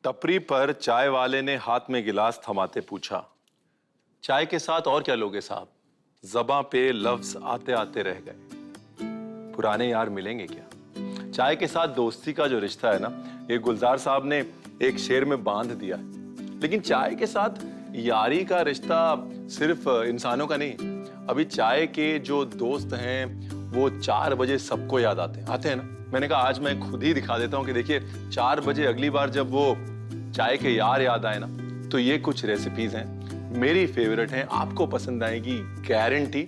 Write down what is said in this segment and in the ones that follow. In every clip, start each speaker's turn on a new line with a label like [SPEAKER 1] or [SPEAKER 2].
[SPEAKER 1] टपरी पर चाय वाले ने हाथ में गिलास थमाते पूछा, चाय के साथ और क्या लोगे साहब? ज़बां पे लफ्ज आते आते रह गए। पुराने यार मिलेंगे क्या? चाय के साथ दोस्ती का जो रिश्ता है ना, ये गुलजार साहब ने एक शेर में बांध दिया है। लेकिन चाय के साथ यारी का रिश्ता सिर्फ इंसानों का नहीं। अभी चाय के जो दोस्त हैं वो 4 बजे सबको याद आते हैं ना। मैंने कहा आज मैं खुद ही दिखा देता हूँ कि देखिए 4 बजे अगली बार जब वो चाय के यार याद आए ना, तो ये कुछ रेसिपीज हैं, मेरी फेवरेट हैं, आपको पसंद आएगी गारंटी।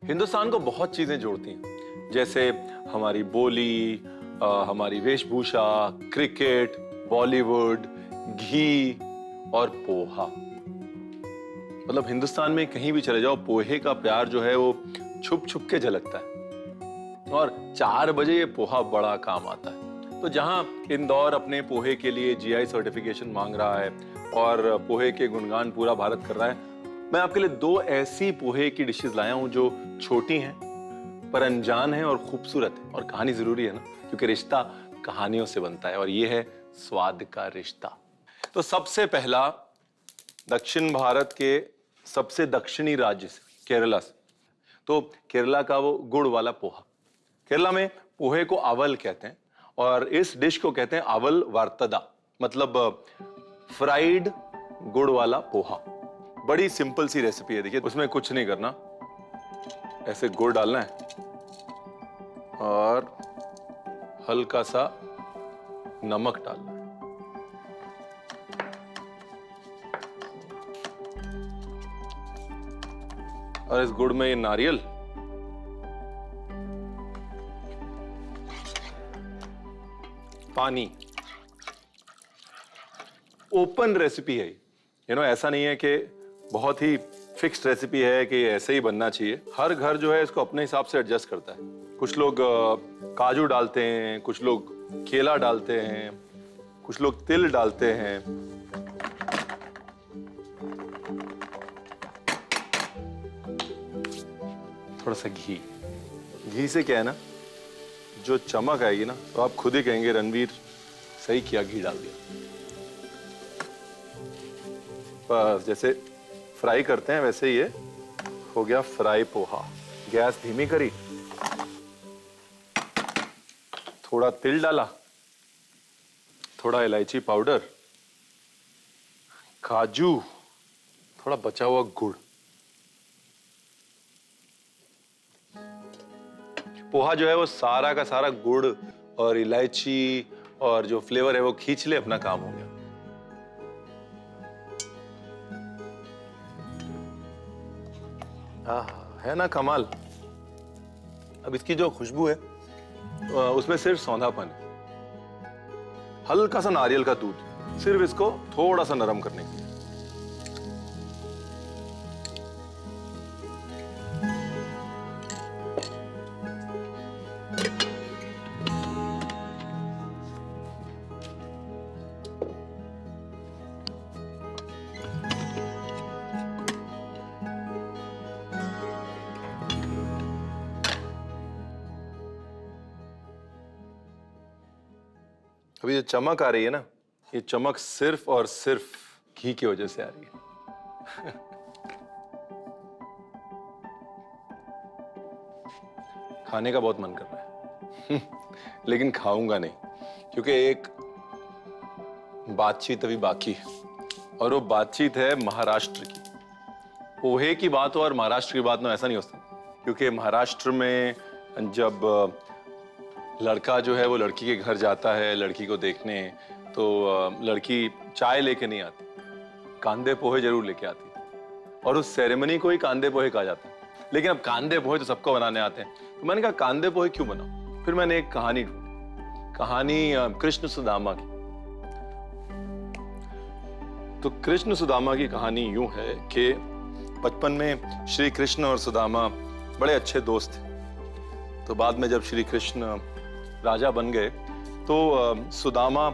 [SPEAKER 1] हिंदुस्तान को बहुत चीजें जोड़ती हैं, जैसे हमारी बोली, हमारी वेशभूषा, क्रिकेट, बॉलीवुड, घी और पोहा। मतलब हिंदुस्तान में कहीं भी चले जाओ, पोहे का प्यार जो है वो छुप छुप के झलकता है। और 4 बजे ये पोहा बड़ा काम आता है। तो जहां इंदौर अपने पोहे के लिए जीआई सर्टिफिकेशन मांग रहा है और पोहे के गुणगान पूरा भारत कर रहा है, मैं आपके लिए 2 ऐसी पोहे की डिशेस लाया हूं जो छोटी हैं पर अनजान है और खूबसूरत है। और कहानी जरूरी है ना, क्योंकि रिश्ता कहानियों से बनता है और ये है स्वाद का रिश्ता। तो सबसे पहला दक्षिण भारत के सबसे दक्षिणी राज्य से, केरला से। तो केरला का वो गुड़ वाला पोहा। केरला में पोहे को अवल कहते हैं और इस डिश को कहते हैं अवल वार्तदा, मतलब फ्राइड गुड़ वाला पोहा। बड़ी सिंपल सी रेसिपी है। देखिए उसमें कुछ नहीं करना, ऐसे गुड़ डालना है और हल्का सा नमक डालना है। और इस गुड़ में ये नारियल, पानी। ओपन रेसिपी है ऐसा नहीं है कि बहुत ही फिक्स्ड रेसिपी है कि ऐसे ही बनना चाहिए। हर घर जो है इसको अपने हिसाब से एडजस्ट करता है। कुछ लोग काजू डालते हैं, कुछ लोग केला डालते हैं, कुछ लोग तिल डालते हैं। थोड़ा सा घी से क्या है ना, जो चमक आएगी ना, तो आप खुद ही कहेंगे रणवीर सही किया, घी डाल दिया। बस जैसे फ्राई करते हैं वैसे ये हो गया फ्राई पोहा। गैस धीमी करी, थोड़ा तिल डाला, थोड़ा इलायची पाउडर, काजू, थोड़ा बचा हुआ गुड़। पोहा जो है वो सारा का सारा गुड़ और इलायची और जो फ्लेवर है वो खींच ले, अपना काम हो गया। है ना कमाल। अब इसकी जो खुशबू है उसमें सिर्फ सौंधापन है, हल्का सा नारियल का दूध, सिर्फ इसको थोड़ा सा नरम करने के लिए। अभी जो चमक आ रही है ना, ये चमक सिर्फ और सिर्फ घी की वजह से आ रही है। खाने का बहुत मन कर रहा है लेकिन खाऊंगा नहीं, क्योंकि एक बातचीत अभी बाकी है और वो बातचीत है महाराष्ट्र की। पोहे की बात हो और महाराष्ट्र की बात हो, ऐसा नहीं हो सकता, क्योंकि महाराष्ट्र में जब लड़का जो है वो लड़की के घर जाता है लड़की को देखने, तो लड़की चाय लेके नहीं आती, कांदे पोहे जरूर लेके आती है और उस सेरेमनी को ही कांदे पोहे कहा जाता है। लेकिन अब कांदे पोहे तो सबको बनाने आते हैं, तो मैंने कहा कांदे पोहे क्यों बनाऊं। फिर मैंने एक कहानी ढूंढी, कहानी कृष्ण सुदामा की। तो कृष्ण सुदामा की कहानी यूं है कि बचपन में श्री कृष्ण और सुदामा बड़े अच्छे दोस्त थे। तो बाद में जब श्री कृष्ण राजा बन गए तो सुदामा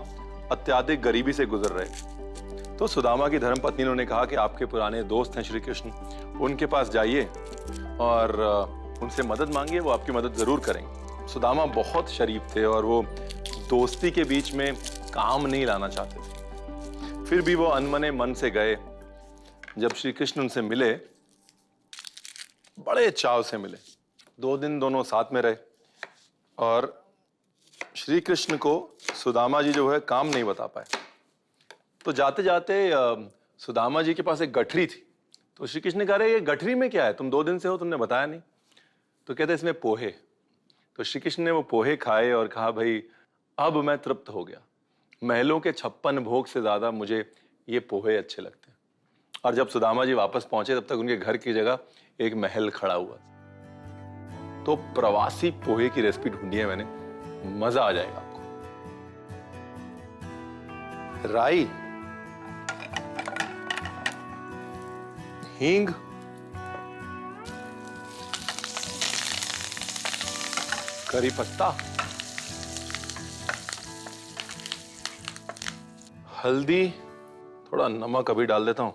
[SPEAKER 1] अत्याधिक गरीबी से गुजर रहे। तो सुदामा की धर्मपत्नी ने कहा कि आपके पुराने दोस्त हैं श्री कृष्ण, उनके पास जाइए और उनसे मदद मांगिए, वो आपकी मदद जरूर करेंगे। सुदामा बहुत शरीफ थे और वो दोस्ती के बीच में काम नहीं लाना चाहते थे। फिर भी वो अनमने मन से गए। जब श्री कृष्ण उनसे मिले, बड़े चाव से मिले। 2 दिन दोनों साथ में रहे और श्री कृष्ण को सुदामा जी जो है काम नहीं बता पाए। तो जाते जाते सुदामा जी के पास एक गठरी थी। तो श्री कृष्ण ने कहा, ये गठरी में क्या है, तुम 2 दिन से हो, तुमने बताया नहीं। तो कहते इसमें पोहे। तो श्री कृष्ण ने वो पोहे खाए और कहा, भाई अब मैं तृप्त हो गया। महलों के 56 भोग से ज्यादा मुझे ये पोहे अच्छे लगते हैं। और जब सुदामा जी वापस पहुंचे, तब तक उनके घर की जगह एक महल खड़ा हुआ। तो प्रवासी पोहे की रेसिपी ढूंढी है मैंने, मजा आ जाएगा आपको। राई, हींग, करी पत्ता, हल्दी, थोड़ा नमक अभी डाल देता हूं।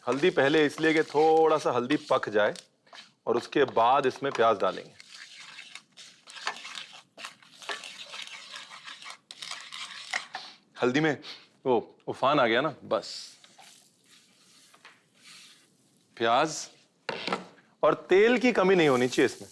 [SPEAKER 1] हल्दी पहले इसलिए कि थोड़ा सा हल्दी पक जाए और उसके बाद इसमें प्याज डालेंगे। हल्दी में वो उफान आ गया ना, बस। प्याज और तेल की कमी नहीं होनी चाहिए इसमें।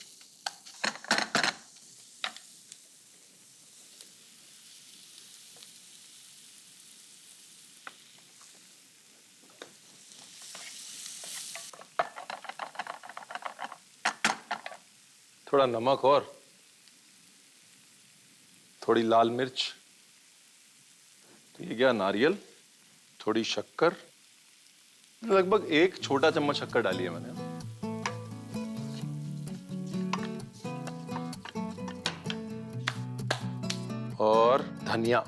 [SPEAKER 1] थोड़ा नमक और थोड़ी लाल मिर्च। तो ये गया नारियल, थोड़ी शक्कर, लगभग 1 छोटा चम्मच शक्कर डाली है मैंने। और धनिया,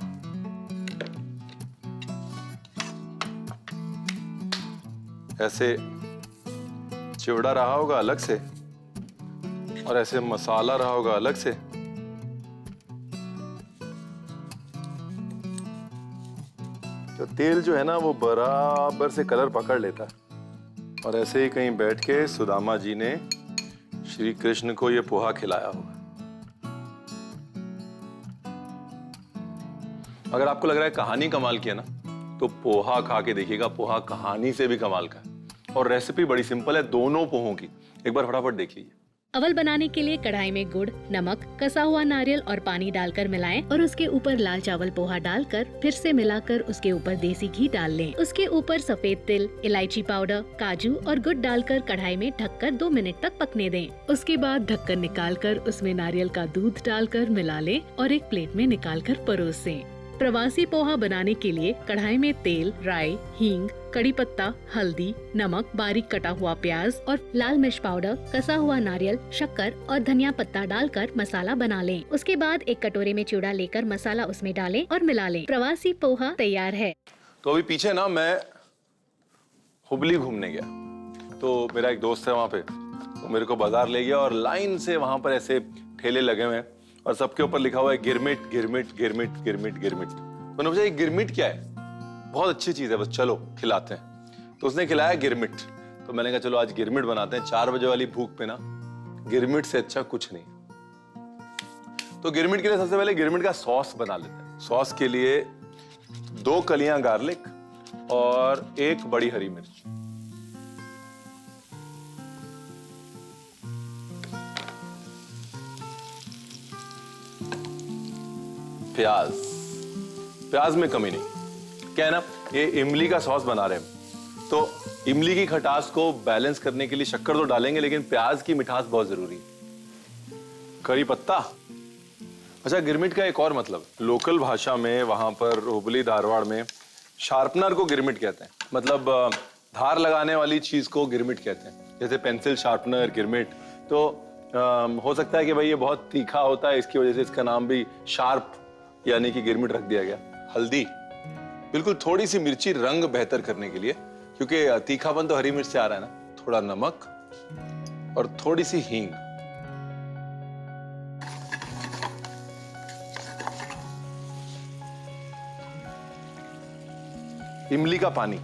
[SPEAKER 1] ऐसे चिवड़ा रहा होगा अलग से और ऐसे मसाला रहा होगा अलग से। तो तेल जो है ना वो बराबर से कलर पकड़ लेता है। और ऐसे ही कहीं बैठ के सुदामा जी ने श्री कृष्ण को ये पोहा खिलाया होगा। अगर आपको लग रहा है कहानी कमाल की है ना, तो पोहा खा के देखिएगा, पोहा कहानी से भी कमाल का है। और रेसिपी बड़ी सिंपल है दोनों पोहों की, एक बार फटाफट देख लीजिए।
[SPEAKER 2] अवल बनाने के लिए कढ़ाई में गुड़, नमक, कसा हुआ नारियल और पानी डालकर मिलाएं और उसके ऊपर लाल चावल पोहा डालकर फिर से मिलाकर उसके ऊपर देसी घी डाल लें। उसके ऊपर सफेद तिल, इलायची पाउडर, काजू और गुड़ डालकर कढ़ाई में ढककर 2 मिनट तक पकने दें। उसके बाद ढक्कन निकालकर उसमें नारियल का दूध डालकर मिला लें और एक प्लेट में निकालकर परोसें। प्रवासी पोहा बनाने के लिए कढ़ाई में तेल, राई, हींग, कड़ी पत्ता, हल्दी, नमक, बारीक कटा हुआ प्याज और लाल मिर्च पाउडर, कसा हुआ नारियल, शक्कर और धनिया पत्ता डालकर मसाला बना लें। उसके बाद एक कटोरे में चिवड़ा लेकर मसाला उसमें डालें और मिला लें। प्रवासी पोहा तैयार है।
[SPEAKER 1] तो अभी पीछे ना मैं हुबली घूमने गया, तो मेरा एक दोस्त है वहां पे, तो मेरे को बाजार ले गया और लाइन से वहां पर ऐसे ठेले लगे हुए हैं और सबके ऊपर लिखा हुआ है गिरमिट गिरमिट गिरमिट गिरमिट गिरमिट। मैंने पूछा ये गिरमिट क्या है? बहुत अच्छी चीज है, बस चलो खिलाते हैं। तो उसने खिलाया गिरमिट। तो मैंने कहा चलो आज गिरमिट बनाते हैं। 4 बजे वाली भूख पे ना गिरमिट से अच्छा कुछ नहीं। तो गिरमिट के लिए सबसे पहले गिरमिट का सॉस बना लेते हैं। सॉस के लिए 2 कलियां गार्लिक और 1 बड़ी हरी मिर्च। प्याज, प्याज में कमी नहीं। क्या है ना, ये इमली का सॉस बना रहे हैं, तो इमली की खटास को बैलेंस करने के लिए शक्कर तो डालेंगे, लेकिन प्याज की मिठास बहुत जरूरी है। करी पत्ता। अच्छा, गिरमिट का एक और मतलब, लोकल भाषा में वहां पर हुबली धारवाड़ में शार्पनर को गिरमिट कहते हैं। मतलब धार लगाने वाली चीज को गिरमिट कहते हैं, जैसे पेंसिल शार्पनर, गिरमिट। तो हो सकता है कि भाई ये बहुत तीखा होता है, इसकी वजह से इसका नाम भी शार्प यानी कि गिरमिट रख दिया गया। हल्दी, बिल्कुल थोड़ी सी मिर्ची रंग बेहतर करने के लिए, क्योंकि तीखापन तो हरी मिर्च से आ रहा है ना। थोड़ा नमक और थोड़ी सी हींग। इमली का पानी,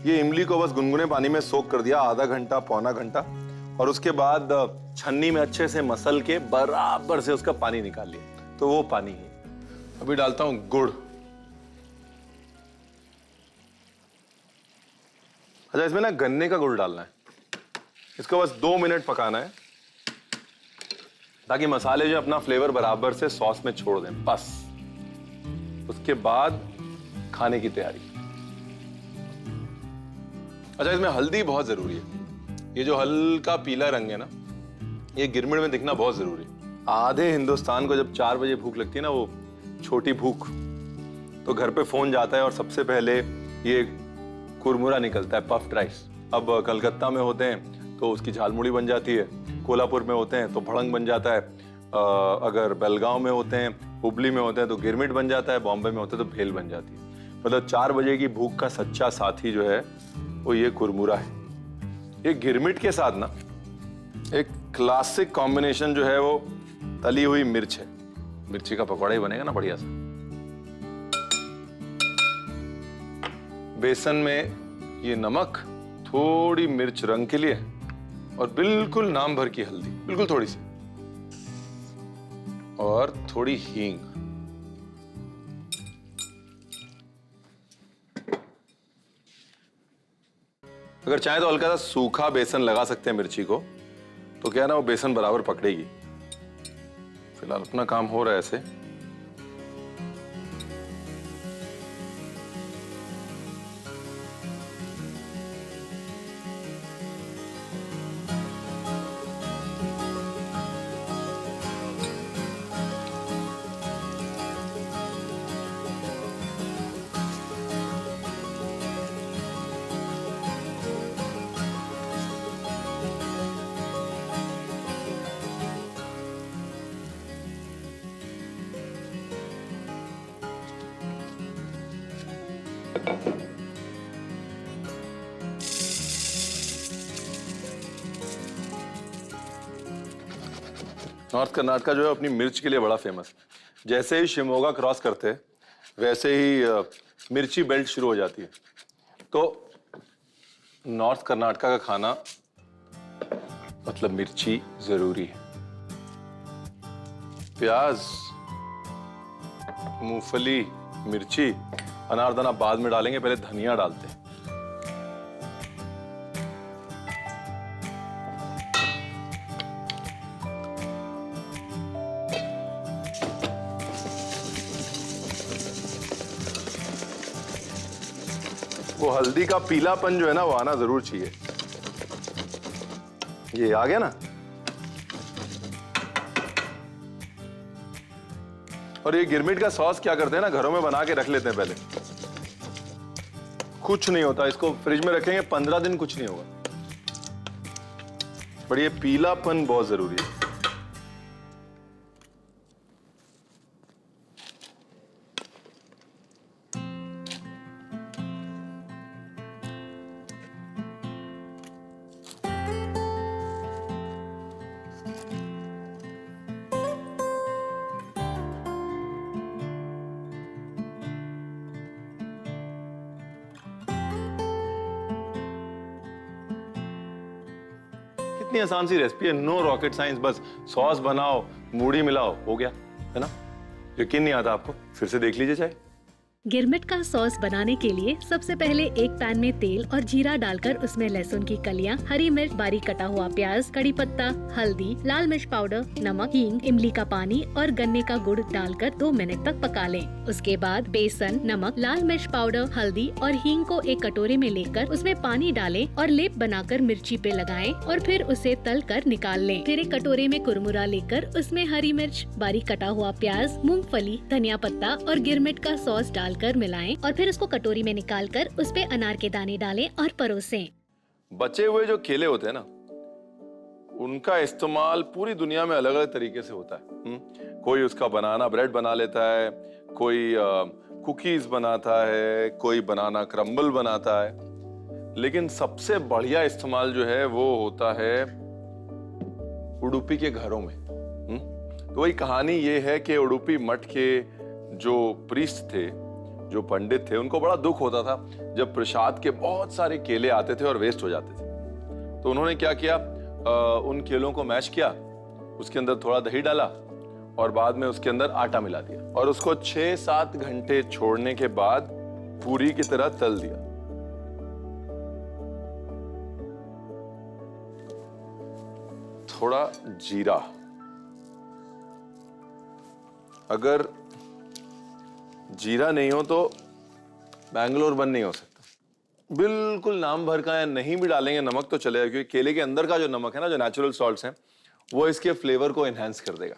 [SPEAKER 1] ये इमली को बस गुनगुने पानी में सोक कर दिया आधा घंटा पौना घंटा, और उसके बाद छन्नी में अच्छे से मसल के बराबर से उसका पानी निकाल लिया, तो वो पानी है। अभी डालता हूं गुड़। अच्छा, इसमें ना गन्ने का गुड़ डालना है। इसको बस 2 मिनट पकाना है ताकि मसाले जो अपना फ्लेवर बराबर से सॉस में छोड़ दें, बस। उसके बाद खाने की तैयारी। अच्छा, इसमें हल्दी बहुत जरूरी है। ये जो हल्का पीला रंग है ना, ये गिरमिट में दिखना बहुत जरूरी है। आधे हिंदुस्तान को जब 4 बजे भूख लगती है ना, वो छोटी भूख, तो घर पे फोन जाता है और सबसे पहले ये कुरमुरा निकलता है, पफ्ड राइस। अब कलकत्ता में होते हैं तो उसकी झालमुड़ी बन जाती है, कोल्हापुर में होते हैं तो भड़ंग बन जाता है, अगर बेलगांव में होते हैं, हुबली में होते हैं तो गिरमिट बन जाता है, बॉम्बे में होते हैं तो भेल बन जाती है। मतलब 4 बजे की भूख का सच्चा साथी जो है वो ये कुरमुरा है। ये गिरमिट के साथ ना एक क्लासिक कॉम्बिनेशन जो है वो तली हुई मिर्च है। मिर्ची का पकौड़ा ही बनेगा ना बढ़िया सा। बेसन में ये नमक, थोड़ी मिर्च रंग के लिए और बिल्कुल नाम भर की हल्दी, बिल्कुल थोड़ी सी, और थोड़ी हींग। अगर चाहे तो हल्का सा सूखा बेसन लगा सकते हैं मिर्ची को, तो क्या है ना, वो बेसन बराबर पकड़ेगी। फिलहाल अपना काम हो रहा है ऐसे। नॉर्थ कर्नाटका जो है अपनी मिर्च के लिए बड़ा फेमस है। जैसे ही शिमोगा क्रॉस करते हैं वैसे ही मिर्ची बेल्ट शुरू हो जाती है। तो नॉर्थ कर्नाटका का खाना मतलब मिर्ची जरूरी है। प्याज, मूंगफली, मिर्ची, अनारदाना बाद में डालेंगे, पहले धनिया डालते हैं। वो हल्दी का पीलापन जो है ना वो आना जरूर चाहिए। ये आ गया ना। और ये गिरमिट का सॉस क्या करते हैं ना, घरों में बना के रख लेते हैं पहले। कुछ नहीं होता, इसको फ्रिज में रखेंगे 15 दिन कुछ नहीं होगा। पर ये पीलापन बहुत जरूरी है। इतनी आसान सी रेसिपी है, नो रॉकेट साइंस। बस सॉस बनाओ, मूढ़ी मिलाओ, हो गया, है ना। यकीन नहीं आता आपको, फिर से देख लीजिए चाहे।
[SPEAKER 2] गिरमिट का सॉस बनाने के लिए सबसे पहले एक पैन में तेल और जीरा डालकर उसमें लहसुन की कलियां, हरी मिर्च, बारीक कटा हुआ प्याज, कड़ी पत्ता, हल्दी, लाल मिर्च पाउडर, नमक, हींग, इमली का पानी और गन्ने का गुड़ डालकर 2 मिनट तक पका लें। उसके बाद बेसन, नमक, लाल मिर्च पाउडर, हल्दी और हींग को एक कटोरे में लेकर उसमें पानी डालें और लेप बनाकर मिर्ची पे लगाएं और फिर उसे तल कर निकाल लें। फिर एक कटोरे में कुरमुरा लेकर उसमें हरी मिर्च, बारीक कटा हुआ प्याज, मूंगफली, धनिया पत्ता और गिरमिट का सॉस कर मिलाएं और फिर उसको कटोरी में निकालकर उस पे अनार के दाने डालें और परोसें।
[SPEAKER 1] बचे हुए जो केले होते हैं ना, उनका इस्तेमाल पूरी दुनिया में अलग अलग तरीके से होता है। कोई उसका बनाना ब्रेड बना लेता है, कोई कुकीज बनाता है, कोई बनाना क्रम्बल बनाता है। लेकिन सबसे बढ़िया इस्तेमाल जो है वो होता है उडुपी के घरों में। तो वही कहानी ये है कि उडुपी मठ के जो प्रीस्ट थे, जो पंडित थे, उनको बड़ा दुख होता था जब प्रसाद के बहुत सारे केले आते थे और वेस्ट हो जाते थे। तो उन्होंने क्या किया, उन केलों को मैश किया, उसके अंदर थोड़ा दही डाला और बाद में उसके अंदर आटा मिला दिया और उसको 6-7 घंटे छोड़ने के बाद पूरी की तरह तल दिया। थोड़ा जीरा। अगर जीरा नहीं हो तो बैंगलोर बन नहीं हो सकता। बिल्कुल नाम भर का या नहीं भी डालेंगे नमक तो चलेगा, क्योंकि केले के अंदर का जो नमक है ना, जो नेचुरल सॉल्ट्स हैं, वो इसके फ्लेवर को एनहांस कर देगा।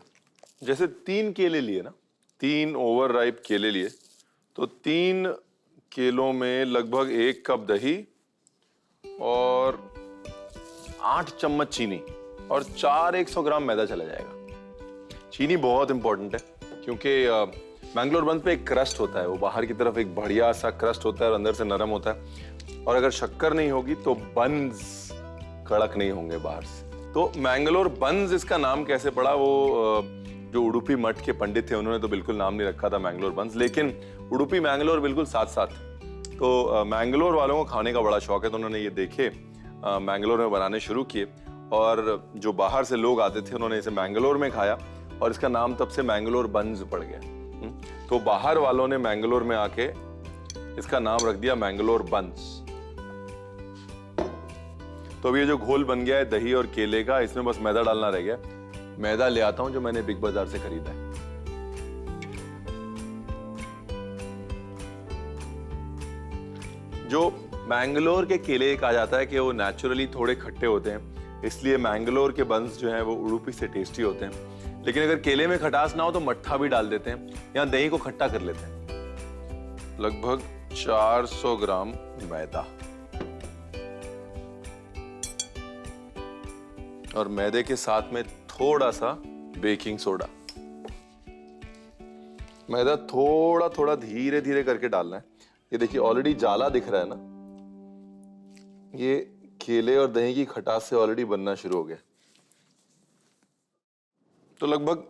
[SPEAKER 1] जैसे 3 केले लिए ना, 3 ओवर राइप केले लिए, तो 3 केलों में लगभग 1 कप दही और 8 चम्मच चीनी और 400 ग्राम मैदा चला जाएगा। चीनी बहुत इंपॉर्टेंट है, क्योंकि मैंगलोर बंस पे एक क्रस्ट होता है, वो बाहर की तरफ एक बढ़िया सा क्रस्ट होता है और अंदर से नरम होता है, और अगर शक्कर नहीं होगी तो बंस कड़क नहीं होंगे बाहर से। तो मैंगलोर बंस इसका नाम कैसे पड़ा, वो जो उडुपी मठ के पंडित थे उन्होंने तो बिल्कुल नाम नहीं रखा था मैंगलोर बंस, लेकिन उडुपी मैंगलोर बिल्कुल साथ साथ। तो मैंगलोर वालों को खाने का बड़ा शौक है, तो उन्होंने ये देखे मैंगलोर में बनाने शुरू किए, और जो बाहर से लोग आते थे उन्होंने इसे मैंगलोर में खाया, और इसका नाम तब से मैंगलोर बंस पड़ गया। तो बाहर वालों ने मैंगलोर में आके इसका नाम रख दिया मैंगलोर बंस। तो अब ये जो घोल बन गया है दही और केले का, इसमें बस मैदा डालना रह गया। मैदा ले आता हूं जो मैंने बिग बाजार से खरीदा है। जो मैंगलोर के केले कहा जाता है कि वो नेचुरली थोड़े खट्टे होते हैं, इसलिए मैंगलोर के बंस जो हैं वो उडुपी से टेस्टी होते हैं। लेकिन अगर केले में खटास ना हो तो मट्ठा भी डाल देते हैं, या दही को खट्टा कर लेते हैं। लगभग 400 ग्राम मैदा, और मैदे के साथ में थोड़ा सा बेकिंग सोडा। मैदा थोड़ा थोड़ा धीरे धीरे करके डालना है। ये देखिए ऑलरेडी जाला दिख रहा है ना, ये केले और दही की खटास से ऑलरेडी बनना शुरू हो गया। तो लगभग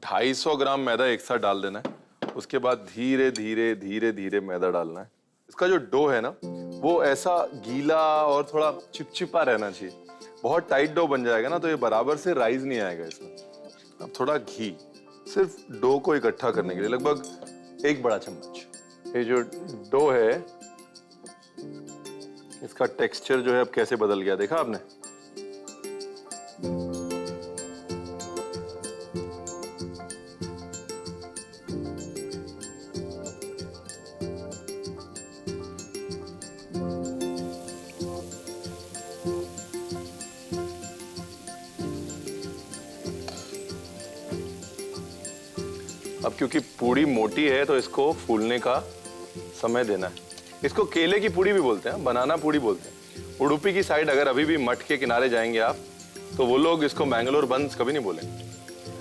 [SPEAKER 1] 250 ग्राम मैदा एक साथ डाल देना है। उसके बाद धीरे धीरे धीरे धीरे मैदा डालना है। इसका जो डो है ना, वो ऐसा गीला और थोड़ा चिपचिपा रहना चाहिए। बहुत टाइट डो बन जाएगा ना तो ये बराबर से राइज नहीं आएगा इसमें। अब थोड़ा घी, सिर्फ डो को इकट्ठा करने के लिए लगभग 1 बड़ा चम्मच। ये जो डो है इसका टेक्सचर जो है अब कैसे बदल गया, देखा आपने? अब क्योंकि पूड़ी मोटी है तो इसको फूलने का समय देना है। इसको केले की पूड़ी भी बोलते हैं, बनाना पूड़ी बोलते हैं। उडुपी की साइड अगर अभी भी मठ के किनारे जाएंगे आप तो वो लोग इसको मैंगलोर बंस कभी नहीं बोलेंगे।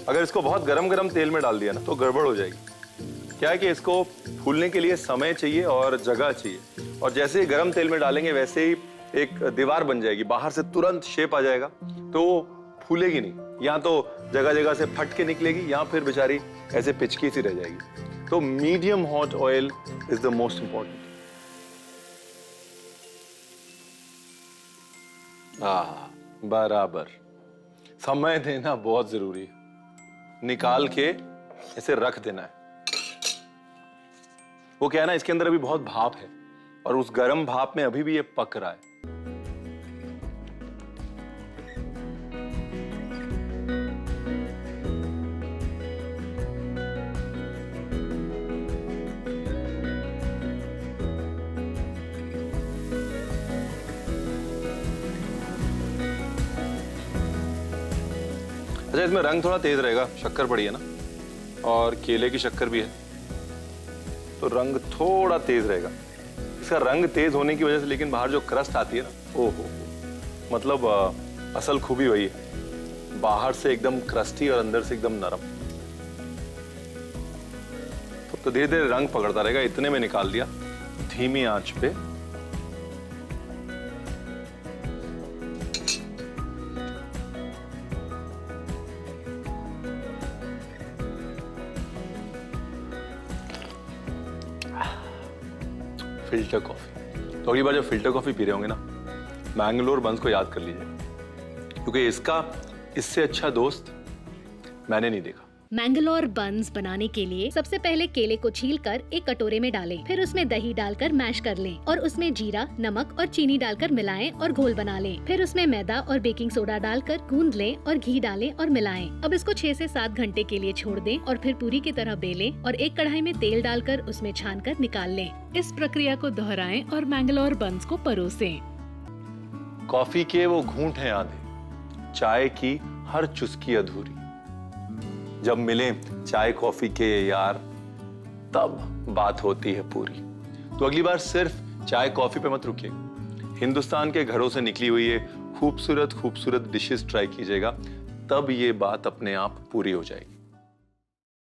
[SPEAKER 1] अगर इसको बहुत गरम गरम तेल में डाल दिया ना तो गड़बड़ हो जाएगी। क्या है कि इसको फूलने के लिए समय चाहिए और जगह चाहिए, और जैसे ही गरम तेल में डालेंगे वैसे ही एक दीवार बन जाएगी, बाहर से तुरंत शेप आ जाएगा, तो वो फूलेगी नहीं। या तो जगह जगह से फट के निकलेगी या फिर बेचारी ऐसे पिचकी सी रह जाएगी। तो medium hot oil is the most important. बराबर समय देना बहुत जरूरी है। निकाल के इसे रख देना है। वो क्या है ना, इसके अंदर अभी बहुत भाप है और उस गर्म भाप में अभी भी ये पक रहा है। अच्छा, इसमें रंग थोड़ा तेज रहेगा, शक्कर पड़ी है ना और केले की शक्कर भी है, तो रंग थोड़ा तेज रहेगा। इसका रंग तेज होने की वजह से लेकिन बाहर जो क्रस्ट आती है ना, ओहो, मतलब असल खूबी वही है, बाहर से एकदम क्रस्टी और अंदर से एकदम नरम। तो धीरे धीरे रंग पकड़ता रहेगा। इतने में निकाल दिया धीमी आंच पे। Filter coffee. तो अगली बार जब फिल्टर कॉफी पी रहे होंगे ना, मैंगलोर बंस को याद कर लीजिए, क्योंकि इसका इससे अच्छा दोस्त मैंने नहीं देखा।
[SPEAKER 2] मैंगलोर बन्स बनाने के लिए सबसे पहले केले को छीलकर एक कटोरे में डालें, फिर उसमें दही डालकर मैश कर लें और उसमें जीरा, नमक और चीनी डालकर मिलाएं और घोल बना लें। फिर उसमें मैदा और बेकिंग सोडा डालकर गूंद लें और घी डालें और मिलाएं। अब इसको 6 से 7 घंटे के लिए छोड़ दें और फिर पूरी की तरह बेलें और एक कढ़ाई में तेल डालकर उसमें छानकर निकाल लें। इस प्रक्रिया को दोहराएं और मैंगलोर बन्स को परोसें।
[SPEAKER 1] कॉफी के वो घूंट हैं आधे, चाय की हर चुस्की अधूरी। जब मिले चाय कॉफी के ये यार, तब बात होती है पूरी। तो अगली बार सिर्फ चाय कॉफी पे मत रुकिए, हिंदुस्तान के घरों से निकली हुई ये खूबसूरत खूबसूरत डिशेस ट्राई कीजिएगा, तब ये बात अपने आप पूरी हो जाएगी।